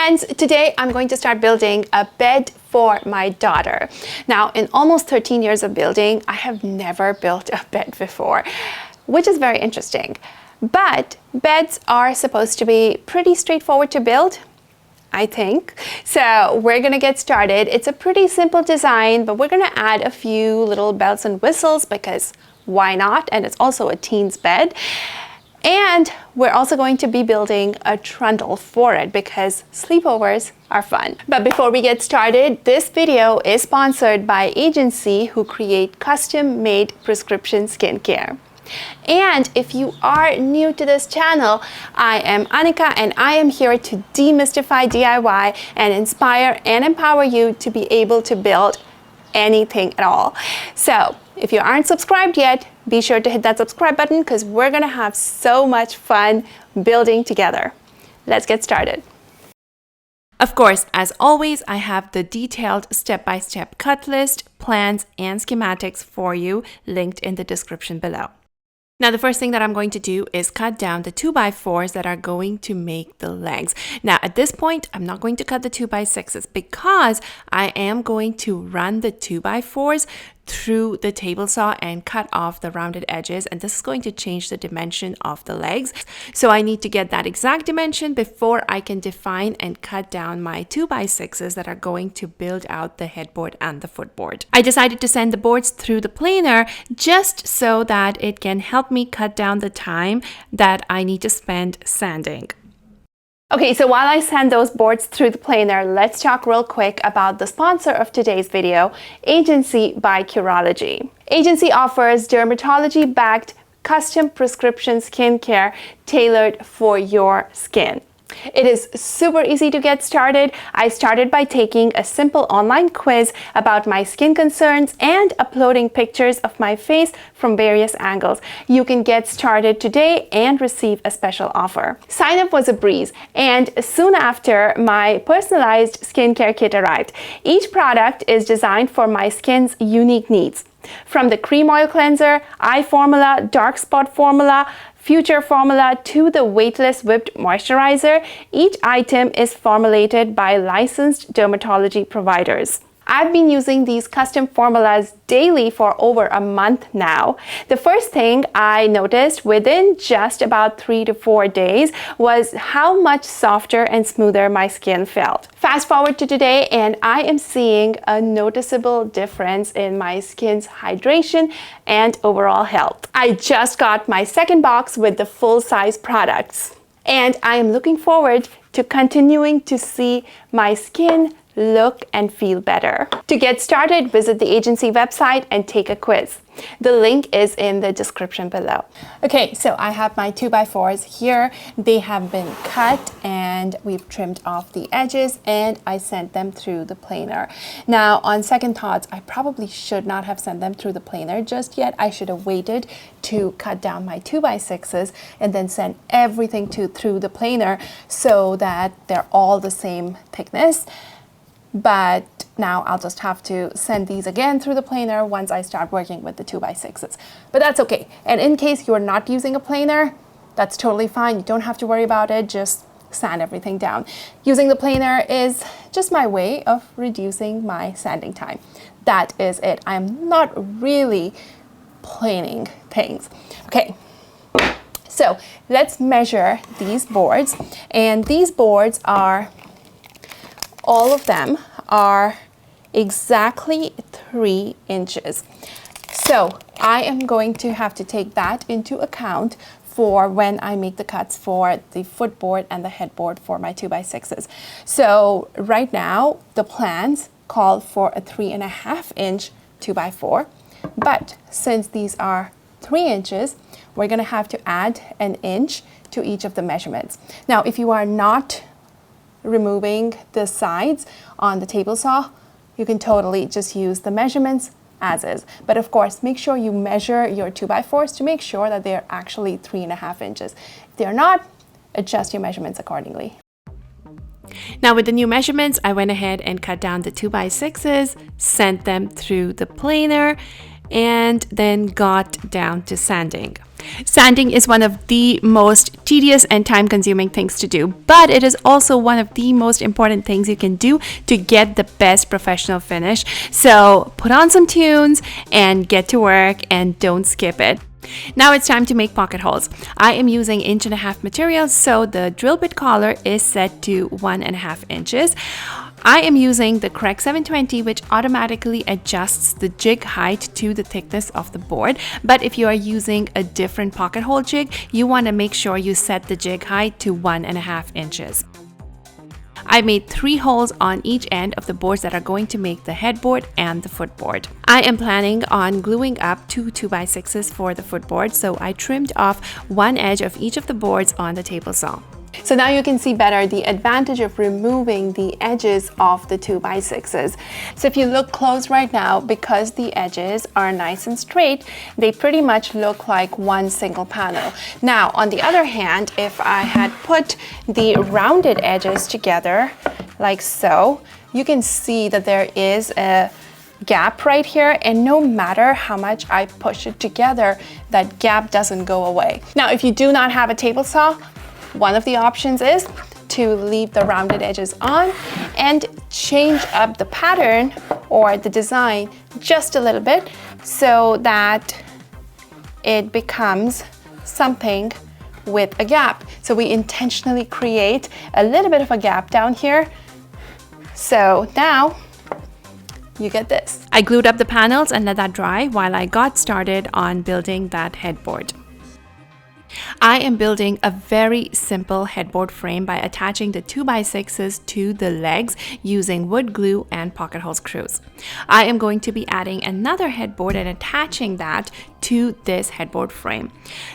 friends, today I'm going to start building a bed for my daughter. Now, in almost 13 years of building, I have never built a bed before, which is very interesting. But beds are supposed to be pretty straightforward to build, I think. So we're gonna get started. It's a pretty simple design, but we're gonna add a few little bells and whistles because why not? And it's also a teen's bed. And we're also going to be building a trundle for it because sleepovers are fun. But before we get started, this video is sponsored by Agency, who create custom-made prescription skincare. And if you are new to this channel, I am Anika and I am here to demystify DIY and inspire and empower you to be able to build anything at all. So if you aren't subscribed yet, be sure to hit that subscribe button because we're gonna have so much fun building together. Let's get started. Of course, as always, I have the detailed step-by-step cut list, plans, and schematics for you linked in the description below. Now, the first thing that I'm going to do is cut down the 2x4s that are going to make the legs. Now, at this point, I'm not going to cut the 2x6s because I am going to run the 2x4s through the table saw and cut off the rounded edges, and this is going to change the dimension of the legs. So I need to get that exact dimension before I can define and cut down my 2x6s that are going to build out the headboard and the footboard. I decided to send the boards through the planer just so that it can help me cut down the time that I need to spend sanding. Okay, so while I send those boards through the planer, let's talk real quick about the sponsor of today's video, Agency by Curology. Agency offers dermatology-backed custom prescription skincare tailored for your skin. It is super easy to get started. I started by taking a simple online quiz about my skin concerns and uploading pictures of my face from various angles. You can get started today and receive a special offer. Sign up was a breeze, and soon after, my personalized skincare kit arrived. Each product is designed for my skin's unique needs. From the cream oil cleanser, eye formula, dark spot formula, future formula to the weightless whipped moisturizer, each item is formulated by licensed dermatology providers. I've been using these custom formulas daily for over a month now. The first thing I noticed within just about 3 to 4 days was how much softer and smoother my skin felt. Fast forward to today and I am seeing a noticeable difference in my skin's hydration and overall health. I just got my second box with the full-size products, and I am looking forward to continuing to see my skin look and feel better. To get started, visit the Agency website and take a quiz. The link is in the description below. Okay, so I have my 2x4s here. They have been cut and we've trimmed off the edges and I sent them through the planer. Now, on second thoughts, I probably should not have sent them through the planer just yet. I should have waited to cut down my 2x6s and then send everything through the planer so that they're all the same thickness. But now I'll just have to send these again through the planer once I start working with the 2x6s. But that's okay. And in case you're not using a planer, that's totally fine. You don't have to worry about it. Just sand everything down. Using the planer is just my way of reducing my sanding time. That is it. I'm not really planing things. Okay. So let's measure these boards. And these boards are, all of them are exactly 3 inches. So I am going to have to take that into account for when I make the cuts for the footboard and the headboard for my 2x6s. So right now, the plans call for a 3.5 inch 2x4, but since these are 3 inches, we're gonna have to add an inch to each of the measurements. Now, if you are not removing the sides on the table saw, you can totally just use the measurements as is. But of course, make sure you measure your 2x4s to make sure that they're actually 3.5 inches. If they're not, adjust your measurements accordingly. Now with the new measurements, I went ahead and cut down the 2x6s, sent them through the planer, and then got down to sanding. Sanding is one of the most tedious and time-consuming things to do, but it is also one of the most important things you can do to get the best professional finish. So put on some tunes and get to work, and don't skip it. Now it's time to make pocket holes. I am using 1.5 inch material, so the drill bit collar is set to 1.5 inches. I am using the correct 720, which automatically adjusts the jig height to the thickness of the board. But if you are using a different pocket hole jig, you want to make sure you set the jig height to 1.5 inches. I made 3 holes on each end of the boards that are going to make the headboard and the footboard. I am planning on gluing up 2 2x6s for the footboard, so I trimmed off one edge of each of the boards on the table saw. So now you can see better the advantage of removing the edges of the 2x6s. So if you look close right now, because the edges are nice and straight, they pretty much look like one single panel. Now, on the other hand, if I had put the rounded edges together like so, you can see that there is a gap right here, and no matter how much I push it together, that gap doesn't go away. Now, if you do not have a table saw, one of the options is to leave the rounded edges on and change up the pattern or the design just a little bit so that it becomes something with a gap. So we intentionally create a little bit of a gap down here. So now you get this. I glued up the panels and let that dry while I got started on building that headboard. I am building a very simple headboard frame by attaching the 2x6s to the legs using wood glue and pocket hole screws. I am going to be adding another headboard and attaching that to this headboard frame.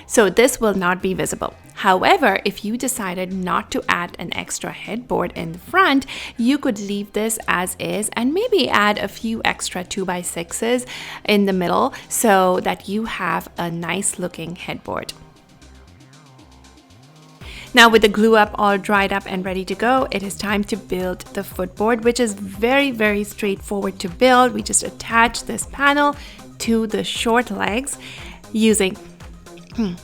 So this will not be visible. However, if you decided not to add an extra headboard in the front, you could leave this as is and maybe add a few extra 2x6s in the middle so that you have a nice looking headboard. Now with the glue up all dried up and ready to go, it is time to build the footboard, which is very straightforward to build. We just attach this panel to the short legs using, it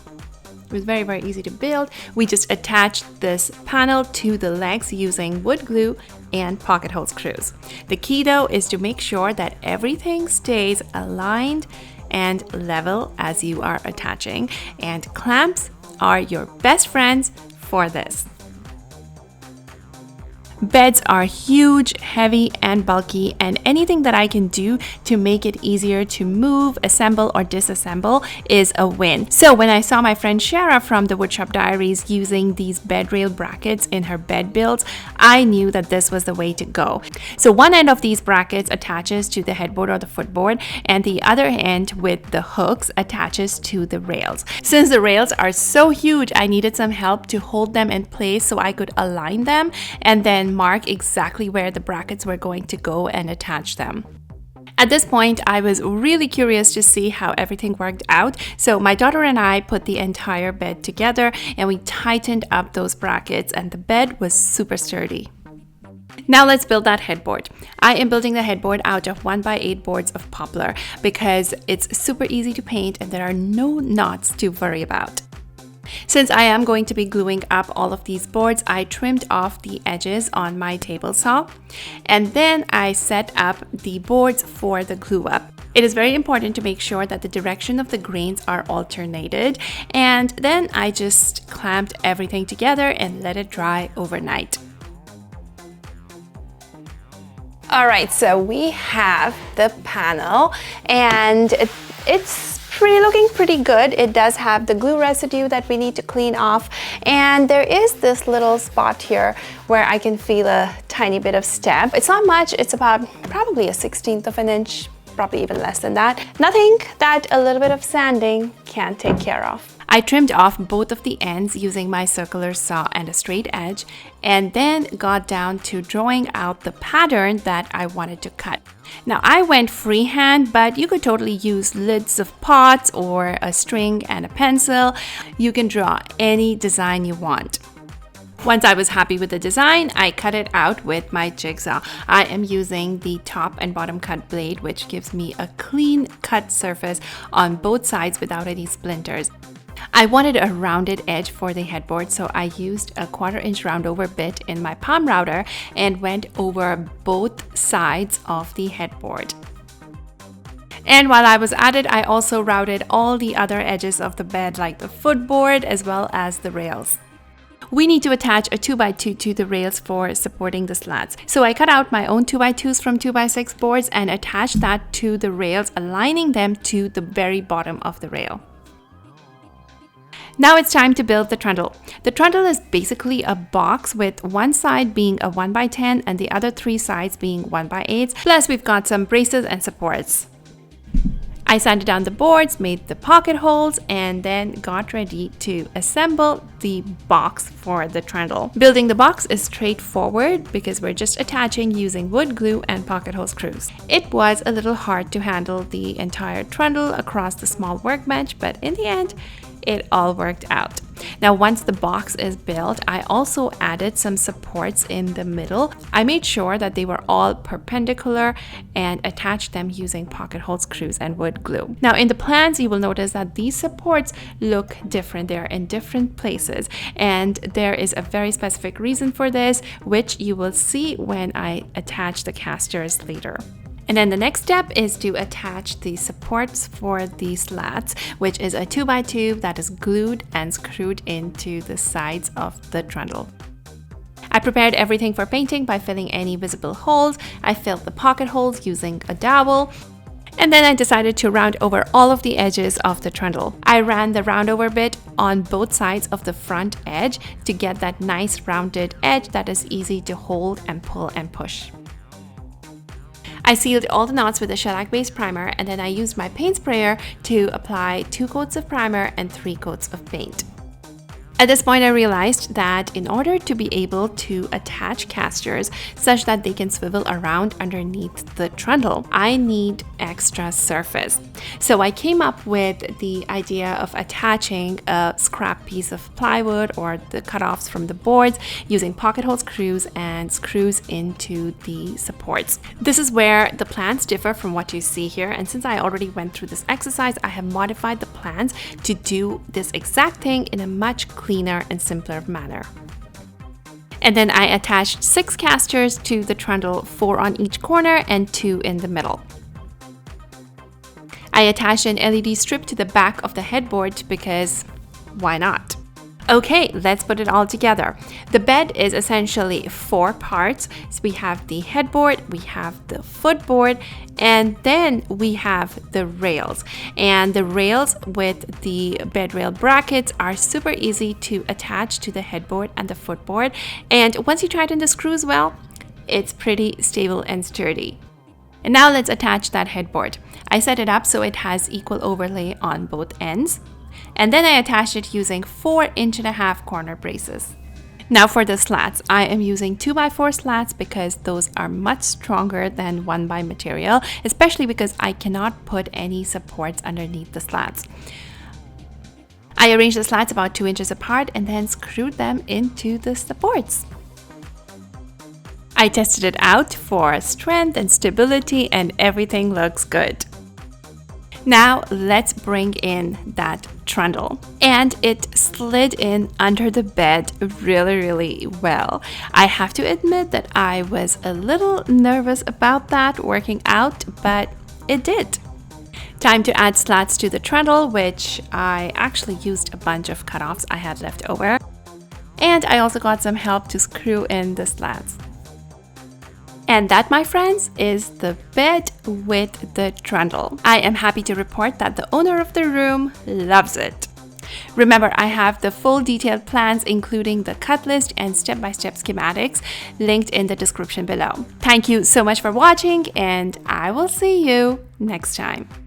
was very easy to build. We just attached this panel to the legs using wood glue and pocket hole screws. The key though is to make sure that everything stays aligned and level as you are attaching, and clamps are your best friends for this. Beds are huge, heavy, and bulky, and anything that I can do to make it easier to move, assemble, or disassemble is a win. So when I saw my friend Shara from the Woodshop Diaries using these bed rail brackets in her bed builds, I knew that this was the way to go. So one end of these brackets attaches to the headboard or the footboard, and the other end with the hooks attaches to the rails. Since the rails are so huge, I needed some help to hold them in place so I could align them and then mark exactly where the brackets were going to go and attach them. At this point, I was really curious to see how everything worked out, so my daughter and I put the entire bed together and we tightened up those brackets, and the bed was super sturdy. Now let's build that headboard. I am building the headboard out of 1x8 boards of poplar because it's super easy to paint and there are no knots to worry about. Since I am going to be gluing up all of these boards, I trimmed off the edges on my table saw, and then I set up the boards for the glue up. It is very important to make sure that the direction of the grains are alternated, and then I just clamped everything together and let it dry overnight. All right, so we have the panel and it's looking pretty good. It does have the glue residue that we need to clean off, and there is this little spot here where I can feel a tiny bit of step. It's not much, it's about probably a 1/16 of an inch, probably even less than that. Nothing that a little bit of sanding can't take care of. I trimmed off both of the ends using my circular saw and a straight edge, and then got down to drawing out the pattern that I wanted to cut. Now I went freehand, but you could totally use lids of pots or a string and a pencil. You can draw any design you want. Once I was happy with the design, I cut it out with my jigsaw. I am using the top and bottom cut blade, which gives me a clean cut surface on both sides without any splinters. I wanted a rounded edge for the headboard, so I used a 1/4-inch roundover bit in my palm router and went over both sides of the headboard. And while I was at it, I also routed all the other edges of the bed, like the footboard as well as the rails. We need to attach a 2x2 to the rails for supporting the slats. So I cut out my own 2x2s from 2x6 boards and attached that to the rails, aligning them to the very bottom of the rail. Now it's time to build the trundle. The trundle is basically a box with one side being a 1x10 and the other 3 sides being 1x8. Plus we've got some braces and supports. I sanded down the boards, made the pocket holes, and then got ready to assemble the box for the trundle. Building the box is straightforward because we're just attaching using wood glue and pocket hole screws. It was a little hard to handle the entire trundle across the small workbench, but in the end, it all worked out. Now, once the box is built, I also added some supports in the middle. I made sure that they were all perpendicular and attached them using pocket hole screws and wood glue. Now, in the plans, you will notice that these supports look different. They're in different places, and there is a very specific reason for this, which you will see when I attach the casters later. And then the next step is to attach the supports for the slats, which is a 2x2 that is glued and screwed into the sides of the trundle. I prepared everything for painting by filling any visible holes. I filled the pocket holes using a dowel. And then I decided to round over all of the edges of the trundle. I ran the roundover bit on both sides of the front edge to get that nice rounded edge that is easy to hold and pull and push. I sealed all the knots with a shellac-based primer, and then I used my paint sprayer to apply 2 coats of primer and 3 coats of paint. At this point, I realized that in order to be able to attach casters such that they can swivel around underneath the trundle, I need extra surface. So I came up with the idea of attaching a scrap piece of plywood or the cutoffs from the boards using pocket hole screws and screws into the supports. This is where the plans differ from what you see here, and since I already went through this exercise, I have modified the plans to do this exact thing in a much cleaner and simpler manner. And then I attached 6 casters to the trundle, 4 on each corner and 2 in the middle. I attached an LED strip to the back of the headboard because why not? Okay, let's put it all together. The bed is essentially 4 parts. So we have the headboard, we have the footboard, and then we have the rails. And the rails with the bed rail brackets are super easy to attach to the headboard and the footboard. And once you tighten the screws well, it's pretty stable and sturdy. And now let's attach that headboard. I set it up so it has equal overlay on both ends. And then I attached it using 4 1/2-inch corner braces. Now for the slats, I am using 2x4 slats because those are much stronger than 1x material, especially because I cannot put any supports underneath the slats. I arranged the slats about 2 inches apart and then screwed them into the supports. I tested it out for strength and stability, and everything looks good. Now let's bring in that trundle. And it slid in under the bed really well. I have to admit that I was a little nervous about that working out, but it did. Time to add slats to the trundle, which I actually used a bunch of cutoffs I had left over. And I also got some help to screw in the slats. And that, my friends, is the bed with the trundle. I am happy to report that the owner of the room loves it. Remember, I have the full detailed plans, including the cut list and step-by-step schematics, linked in the description below. Thank you so much for watching, and I will see you next time.